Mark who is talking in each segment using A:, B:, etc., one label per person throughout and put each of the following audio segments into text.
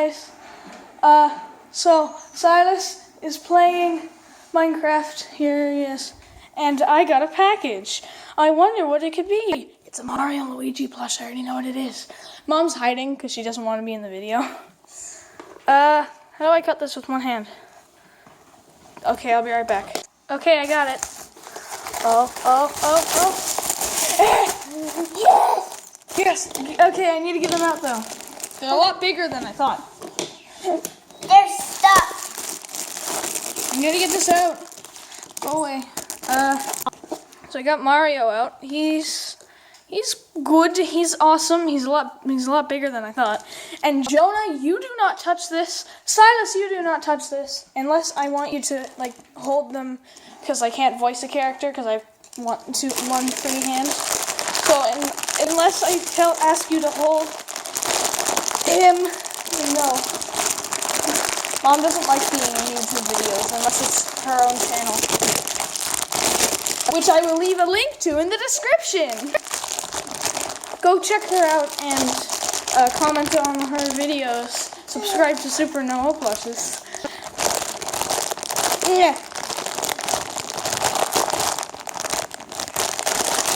A: guys. So Silas is playing Minecraft. Here he is. And I got a package. I wonder what it could be. It's a Mario and Luigi plush. I already know what it is. Mom's hiding because she doesn't want to be in the video. How do I cut this with one hand? Okay, I'll be right back. Okay, I got it. Oh. Yes! Yes! Okay, I need to get them out though. They're a lot bigger than I thought.
B: They're stuck.
A: I'm gonna get this out. Go away. So I got Mario out. He's good. He's awesome. He's a lot bigger than I thought. And Jonah, you do not touch this. Silas, you do not touch this unless I want you to like hold them because I can't voice a character because I want to one free hand. So unless I ask you to hold him, no. Mom doesn't like being in YouTube videos unless it's her own channel, which I will leave a link to in the description. Go check her out and comment on her videos. Subscribe to Supernova Plushes. Yeah.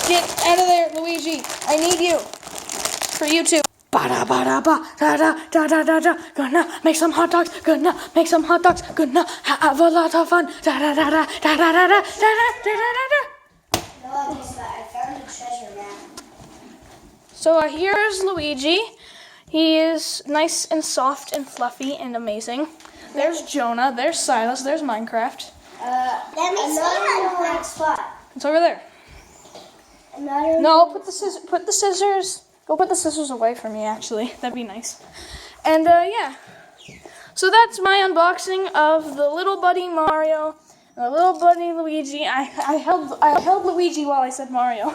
A: Get out of there, Luigi. I need you. For you too. Ba-da-ba-da-ba-da-da-da-da-da. Gonna make some hot dogs. Gonna make some hot dogs. Gonna have a lot of fun. Da-da-da-da-da-da-da-da-da-da-da-da.
B: No, I found a treasure map.
A: So here's Luigi. He is nice and soft and fluffy and amazing. There's Jonah. There's Silas. There's Minecraft.
B: That makes me have the right spot.
A: It's over there. No, put the scissors. Go put the scissors away from me, actually. That'd be nice. And, yeah. So that's my unboxing of the little buddy Mario and the little buddy Luigi. I held Luigi while I said Mario.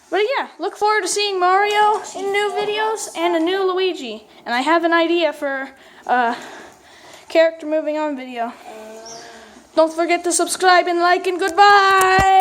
A: But, yeah, look forward to seeing Mario in new videos and a new Luigi. And I have an idea for a character moving on video. Don't forget to subscribe and like, and goodbye!